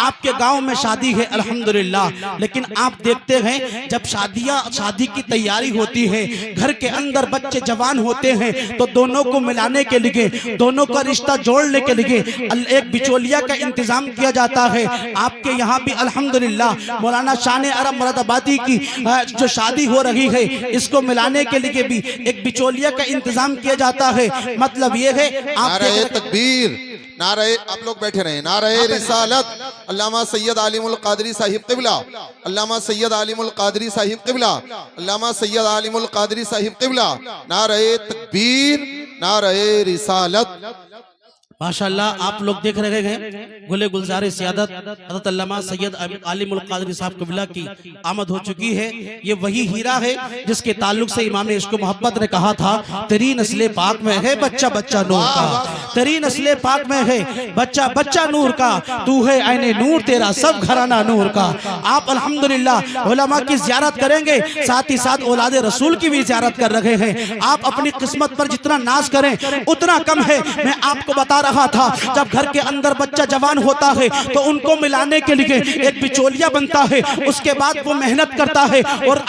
आपके गांव में शादी है अल्हम्दुलिल्लाह, लेकिन आप देखते हैं जब शादी की तैयारी होती है, घर के अंदर बच्चे जवान होते हैं, तो दोनों को मिलाने के लिए, दोनों का रिश्ता जोड़ने के लिए एक बिचौलिया का इंतजाम किया जाता है। आपके यहाँ भी अल्हम्दुलिल्लाह मौलाना शान अरब मुरादाबादी की जो शादी हो रही है, इसको मिलाने के लिए भी एक बिचौलिया का इंतजाम किया जाता है। मतलब ये है नारे तकबीर, नारे, आप लोग बैठे रहे, नारे रिसालत अल्लामा सैयद आलिमुल कादरी साहिब क़िबला, अल्लामा सैयद आलिमुल कादरी साहिब क़िबला, अल्लामा सैयद आलिमुल कादरी साहिब क़िबला, नारे तकबीर, नारे रिसालत। माशाअल्लाह आप लोग देख रहे हैं गुले गुलजार सियादत हज़रत अल्लामा सैयद आलिमुल कादरी साहब क़िबला की आमद हो चुकी है। ये वही हीरा है जिसके ताल्लुक से इमाम इश्क मोहब्बत ने कहा था, तेरी नस्ले पाक में है बच्चा बच्चा नूर का, तेरी नस्ले पाक में है बच्चा बच्चा नूर का, तू है ऐने नूर तेरा सब घराना नूर का। आप अल्हम्दुलिल्लाह उलमा की ज़ियारत करेंगे, साथ ही साथ औलाद रसूल की भी ज़ियारत कर रहे हैं। आप अपनी किस्मत पर जितना नाज करें उतना कम है। मैं आपको बता रहा था, जब घर के अंदर बच्चा जवान होता है तो उनको मिलाने के लिए एक बिचौलिया बनता है, उसके बाद वो मेहनत करता है और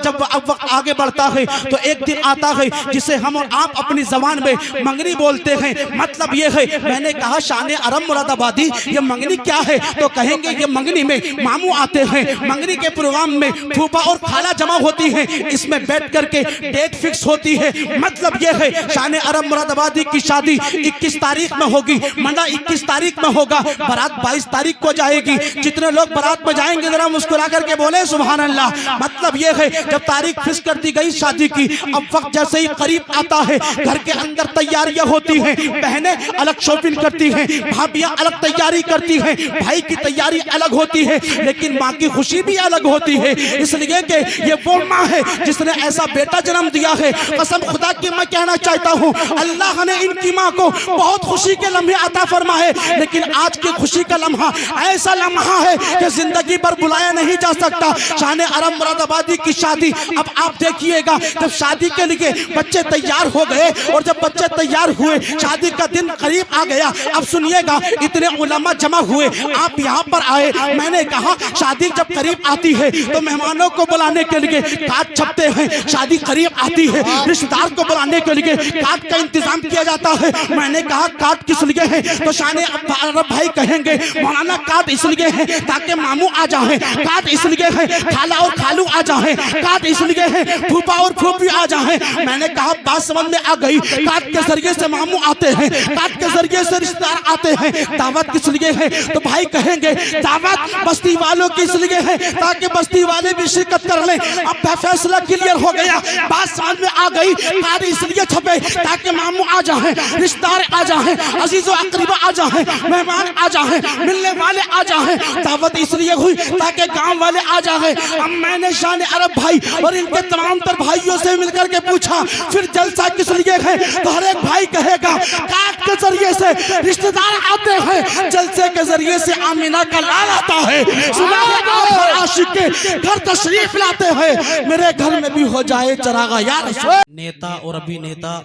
जब वक्त आगे बढ़ता है तो एक दिन आता है जिसे हम और आप अपनी जबान में मंगनी बोलते हैं। मतलब ये है, मैंने कहा शान अरब मुरादाबादी ये मंगनी क्या है, तो कहेंगे ये मंगनी में मामू आते हैं, मंगनी के प्रोग्राम में फूफा और खाला जमा होती है, इसमें बैठ करके डेट फिक्स होती है। मतलब ये है शान अरब मुरादाबादी की शादी 21 तारीख में होगी, मंडा 21 तारीख में होगा, बारात 22 तारीख को जाएगी। जितने लोग बारात में जाएंगे जरा मुस्कुरा करके बोले सुभान अल्लाह। मतलब ये है जब तारीख फिक्स कर दी गई शादी की, अब वक्त जैसे ही करीब आता है, घर के अंदर तैयारियां होती हैं, बहनें अलग शॉपिंग करती हैं, भाभियां अलग तैयारी करती हैं, भाई की तैयारी अलग होती है, लेकिन माँ की खुशी भी अलग होती है, इसलिए कि ये वो माँ है जिसने ऐसा बेटा जन्म दिया है। कसम खुदा की मैं कहना चाहता हूँ, अल्लाह ने इनकी माँ को बहुत खुशी के लम्हे अता फरमाए, लेकिन आज की खुशी का लम्हा ऐसा लम्हा है कि जिंदगी पर बुलाया नहीं जा सकता। शान अरब मुरादाबादी की शादी, अब आप देखिएगा जब शादी के लिए बच्चे तैयार हो गए और जब बच्चे तैयार हुए, शादी का दिन करीब आ गया। अब सुनिएगा, इतने उलमा जमा हुए, आप यहाँ पर आए। मैंने कहा शादी जब करीब आती है तो मेहमानों को बुलाने के लिए कार्ड छपते हैं, शादी करीब आती है रिश्तेदार को बुलाने के लिए कार्ड का इंतजाम किया जाता है। मैंने कहा कार्ड किस लिए है, तो शान अरब भाई कहेंगे मौलाना कार्ड इसलिए है ताकि मामू आ जाए, कार्ड इसलिए है खाला और खालू आ जाए, कार्ड इसलिए है फूफा और फूफी आ जाए। मैंने कहा बात समझ में आ गई, कार्ड के जरिए से मामू आते हैं, कार्ड के जरिए से रिश्तेदार आते हैं। दावत किस लिए है, तो भाई कहेंगे दावत बस्ती वालों की इसलिए है ताकि बस्ती वाले भी शिरकत कर लें। अब फैसला क्लियर हो गया, बात समझ में आ गई, कार्ड इसलिए छपे ताकि मामू आ जाए, रिश्तेदार आ जाए, अजीजो अकरीबा आ जाए, मेहमान आ जाए, मिलने वाले आ जाए। दावत इसलिए हुई ताकि गांव वाले आ जाए। अब मैंने शान अरब भाई और इनके तमाम तर भाइयों से मिलकर के पूछा फिर जलसा किस लिए है, तो हर एक भाई कहेगा कार्ड के जरिए से रिश्तेदार आते हैं, जलसे के जरिए से आमीना का लाल आता है, सुना है आप हर आशिक के घर तशरीफ लाते हैं, मेरे घर में भी हो जाए चरागा यार। नेता और अभिनेता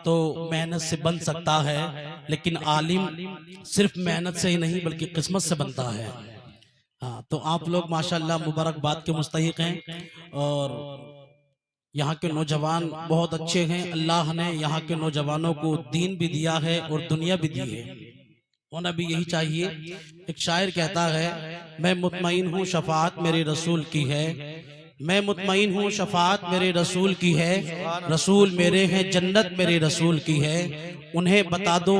तो मेहनत से बन सकता है, लेकिन आलिम सिर्फ मेहनत से ही नहीं बल्कि किस्मत से बनता है। हाँ, तो आप लोग माशाल्लाह मुबारकबाद के मुस्तहिक हैं और यहाँ के नौजवान बहुत अच्छे हैं। अल्लाह ने यहाँ के नौजवानों को दीन भी दिया है और दुनिया भी दी है, होना भी यही चाहिए। एक शायर कहता है, मैं मुतमईन हूँ शफाअत मेरे रसूल की है, मैं मुतमईन हूँ शफाअत मेरे रसूल की है, रसूल मेरे हैं जन्नत मेरे रसूल की है, उन्हें बता दो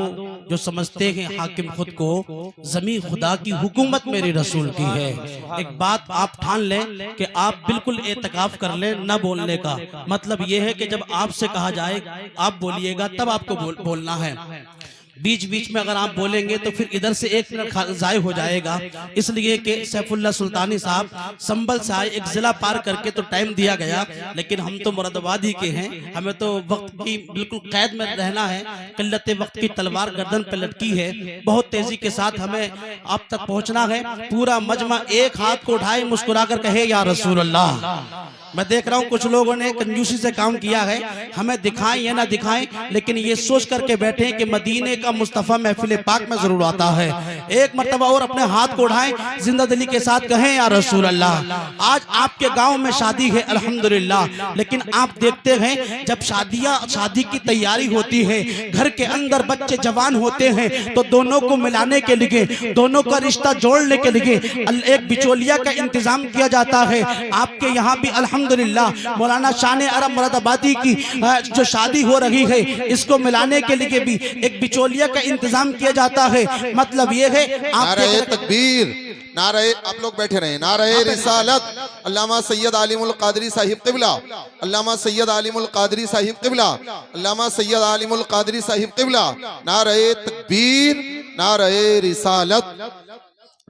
जो समझते हैं हाकिम खुद को, जमी खुदा की हुकूमत मेरे रसूल की है। एक बात आप ठान लें कि आप बिल्कुल एतकाफ कर लें न बोलने का। मतलब यह है कि जब आपसे कहा जाए आप बोलिएगा तब आपको बोलना है। बीच बीच में अगर आप बोलेंगे तो फिर इधर से एक मिनट ज़ाय हो जाएगा, इसलिए कि सैफुल्लाह सुल्तानी साहब संभल से आए, एक जिला पार करके तो टाइम दिया गया, लेकिन हम तो मुरादाबाद ही के हैं, हमें तो वक्त की बिल्कुल कैद में रहना है। किल्लत वक्त की तलवार गर्दन पे लटकी है, बहुत तेजी के साथ हमें आप तक पहुंचना है। पूरा मजमा एक हाथ को उठाए मुस्कुरा कर कहे या रसूल अल्लाह, मैं देख रहा हूँ कुछ लोगों ने कंजूसी से काम किया है, हमें दिखाएं या ना दिखाएं, लेकिन ये सोच करके बैठे हैं कि मदीने का मुस्तफ़ा महफिल पाक में जरूर आता है। एक मर्तबा और अपने हाथ को उठाएं, जिंदा दिली के साथ कहें या रसूल अल्लाह। आज आपके गांव में शादी है अल्हम्दुलिल्लाह, लेकिन आप देखते हैं जब शादी की तैयारी होती है, घर के अंदर बच्चे जवान होते हैं, तो दोनों को मिलाने के लिए, दोनों का रिश्ता जोड़ने के लिए एक बिचौलिया का इंतजाम किया जाता है। आपके यहाँ भी अल्हम्दुलिल्लाह मौलाना शान अरब मुरादाबादी की जो शादी हो रही है, इसको मिलाने के लिए भी एक बिचौलिया का इंतजाम किया जाता है। मतलब ये है नारे तकबीर, नारे, आप लोग बैठे रहे, नारे रिसालत अल्लामा सैयद आलिमुल कादरी साहिब क़िबला, अल्लामा सैयद आलिमुल कादरी साहिब क़िबला, अल्लामा सैयद आलिमुल कादरी साहिब क़िबला, नारे तकबीर, नारे रिसालत।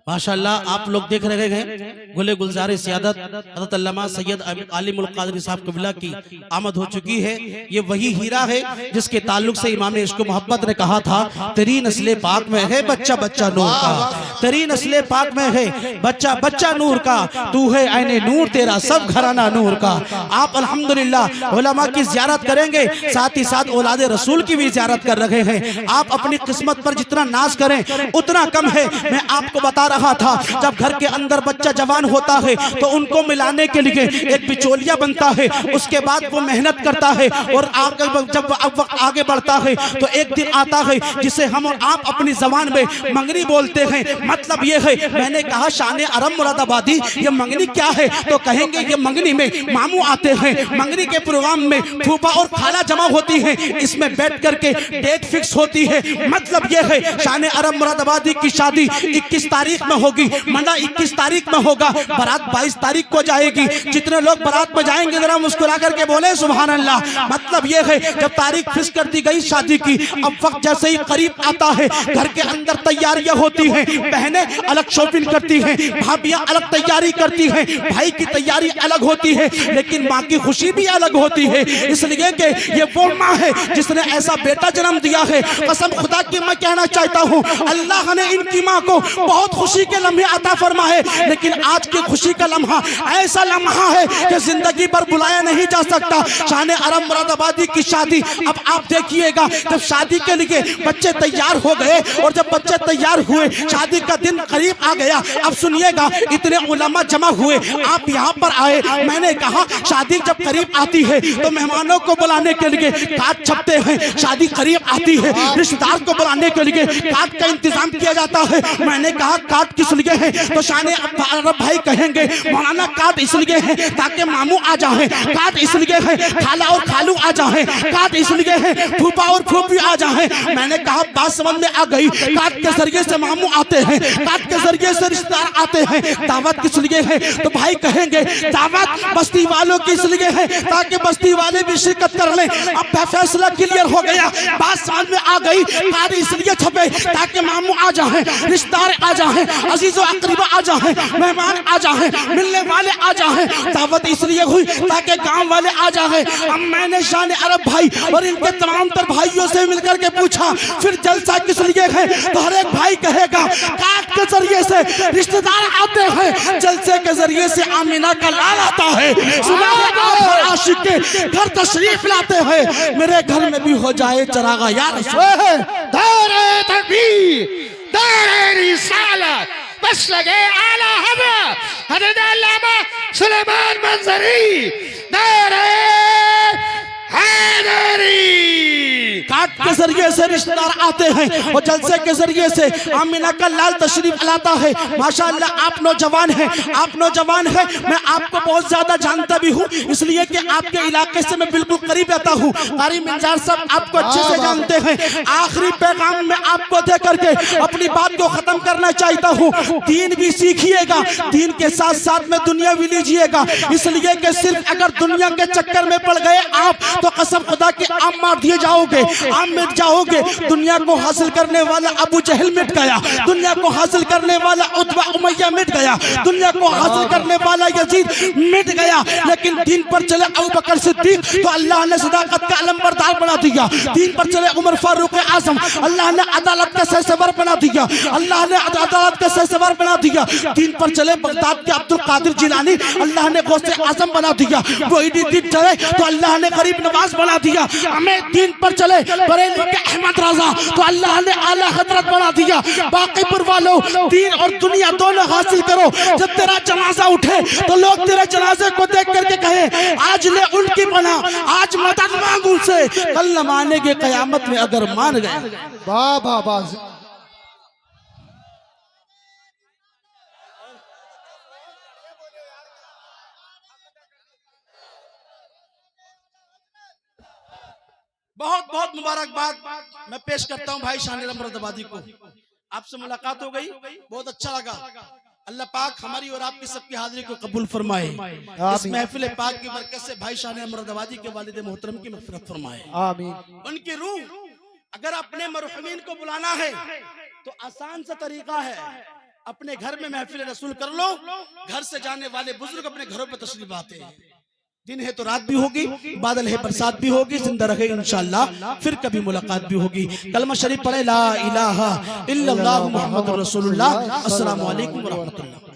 माशाअल्लाह आप लोग देख रहे हैं गुले गुलजार सियादत हज़रत अल्लामा सैयद आलिमुल कादरी साहब क़िबला की आमद हो चुकी है। ये वही हीरा है जिसके ताल्लुक से इमाम इश्क मोहब्बत ने कहा था, तेरी नस्ल पाक में है बच्चा बच्चा नूर का, तेरी नस्ल पाक में है बच्चा बच्चा नूर का, तू है ऐने नूर तेरा सब घराना नूर का। आप अल्हम्दुलिल्लाह उलमा की ज़ियारत करेंगे, साथ ही साथ औलाद रसूल की भी ज़ियारत कर रहे हैं। आप अपनी किस्मत पर जितना नाज करें उतना कम है। मैं आपको बता रहा था, जब घर के अंदर बच्चा जवान होता है तो उनको मिलाने के लिए एक बिचौलिया बनता है, उसके बाद वो मेहनत करता है और जब वक्त आगे बढ़ता है तो एक दिन आता है जिसे हम और आप अपनी जबान में मंगनी बोलते हैं। मतलब ये है, मैंने कहा शान अरब मुरादाबादी ये मंगनी क्या है, तो कहेंगे ये मंगनी में मामू आते हैं, मंगनी के प्रोग्राम में फूफा और खाला जमा होती है, इसमें बैठ करके डेट फिक्स होती है। मतलब ये है शान अरब मुरादाबादी की शादी 21 तारीख में होगी, मंडा 21 तारीख में होगा, बारात 22 तारीख को जाएगी। जितने लोग बारात में जाएंगे जरा मुस्कुरा करके बोले सुभान अल्लाह। मतलब ये है जब तारीख फिक्स कर दी गई शादी की, अब वक्त जैसे ही करीब आता है, घर के अंदर तैयारियां होती हैं, बहनें अलग शॉपिंग करती हैं, भाभियां अलग तैयारी करती हैं, भाई की तैयारी अलग होती है, लेकिन माँ की खुशी भी अलग होती है, इसलिए कि ये वो माँ है जिसने ऐसा बेटा जन्म दिया है। कसम खुदा की मैं कहना चाहता हूँ, अल्लाह ने इनकी माँ को बहुत खुशी के लम्हे अता फरमाए, लेकिन आज की खुशी का लम्हा ऐसा लम्हा है कि जिंदगी पर बुलाया नहीं जा सकता। शान अरब मुरादाबादी की शादी, अब आप देखिएगा जब शादी के लिए बच्चे तैयार हो गए और जब बच्चे तैयार हुए, शादी का दिन करीब आ गया। अब सुनिएगा, इतने उलमा जमा हुए, आप यहाँ पर आए। मैंने कहा शादी जब करीब आती है तो मेहमानों को बुलाने के लिए कार्ड छपते हैं, शादी करीब आती है रिश्तेदार को बुलाने के लिए कार्ड का इंतजाम किया जाता है। मैंने कहा कार्ड किस लिए है, तो शान अरब भाई कहेंगे मौलाना कार्ड इसलिए है ताकि मामू आ जाए, कार्ड इसलिए है खाला और खालू आ जाए, कार्ड इसलिए है फूफा और फूफी आ जाए। मैंने कहा बात समझ में आ गई, कार्ड के जरिए से मामू आते हैं, कार्ड के जरिए से रिश्तेदार आते हैं। दावत किस लिए है, तो भाई कहेंगे दावत बस्ती वालों की इसलिए है ताकि बस्ती वाले भी शिरकत कर लें। अब फैसला क्लियर हो गया, बात समझ में आ गई, कार्ड इसलिए छपे ताकि मामू आ जाए, रिश्तेदार आ जाए, अजीजों अकरीबा आ जाए, मेहमान आ जाए, मिलने वाले आ जाए। दावत इसलिए हुई ताकि गांव वाले आ जाए। अब मैंने शान अरब भाई और इनके तमाम तर भाइयों से मिलकर के पूछा फिर जलसा किस लिए है, तो हर एक भाई कहेगा कार्ड के जरिए से रिश्तेदार आते हैं, जलसे के जरिए से आमीना का लाल आता है, सुना है आशिक के घर तशरीफ लाते हैं, मेरे घर में भी हो जाए चरागा यार। दारे तकबीर, दारे रिसालत, बस लगे आला हज़रत अल्लामा सुलेमान मंजरी, दारे हैदरी। कार्ड के जरिए से रिश्तेदार आते हैं और जलसे के जरिए से आमीना का लाल तशरीफ लाता है। माशाअल्लाह आप नौजवान हैं, आप नौजवान हैं, मैं आपको बहुत ज्यादा जानता भी हूँ, इसलिए कि आपके इलाके से मैं बिल्कुल करीब रहता हूँ। कारी मिंजार साहब आपको अच्छे से जानते हैं। आखिरी पैगाम में आपको दे करके अपनी बात को खत्म करना चाहता हूँ। दीन भी सीखिएगा, दीन के साथ साथ में दुनिया भी लीजिएगा, इसलिए कि सिर्फ अगर दुनिया के चक्कर में पड़ गए आप तो कसम खुदा की आप मार दिए जाओगे। आप मिट जाओगे। दुनिया को हासिल करने वाला अबू जहल मिट गया, दुनिया को हासिल करने वाला उतबा उमैया मिट गया, दुनिया को हासिल करने वाला यजीद मिट गया, लेकिन दीन पर चले अबू बकर सिद्दीक तो अल्लाह ने सदाकत का अलमबरदार बना दिया। दीन पर चले उमर फारूक आजम, अल्लाह ने अदालत का सहसवार बना दिया, अल्लाह ने अदालत का सहसवार बना दिया। दीन पर चले बगदाद के अब्दुल कादिर जिलानी, अल्लाह ने गौसे आजम बना दिया। वही दीन चले तो अल्लाह ने गरीब नवाज बना दिया। हमें दीन पर चले बरेली के अहमद रजा तो अल्लाह ने आला हजरत बना दिया। बाकीपुर वालों, दीन और दुनिया दोनों हासिल करो। जब तेरा जनाजा उठे तो लोग तेरे जनाजे को देख करके कहे आज ले उनकी बना, आज मदद मांग उनसे, कल न मानेंगे कयामत में अगर मान गए। वाह वाह वाह। बहुत बहुत मुबारकबाद मैं पेश करता हूं भाई शानिर मुरादाबादी को। आपसे मुलाकात हो गई, बहुत अच्छा लगा। अल्लाह पाक हमारी और आपकी सबकी हाजिरी को कबूल फरमाए। इस महफिल पाक की बरकत से भाई शानिर मुरादाबादी के वालिद मोहतरम की मग़फ़िरत फरमाए। आमीन। उनकी रूह अगर अपने मरहुमीन को बुलाना है तो आसान सा तरीका है, अपने घर में महफिल रसूल कर लो। घर से जाने वाले बुजुर्ग अपने घरों पर तशरीफ आते हैं। दिन है तो रात भी होगी, बादल है बरसात भी होगी, जिंदा रहे इंशाअल्लाह, फिर कभी मुलाकात भी होगी। कलमा शरीफ पढ़े ला इलाहा इल्लल्लाह मुहम्मदुर रसूलुल्लाह। अस्सलामु अलैकुम व रहमतुल्लाह।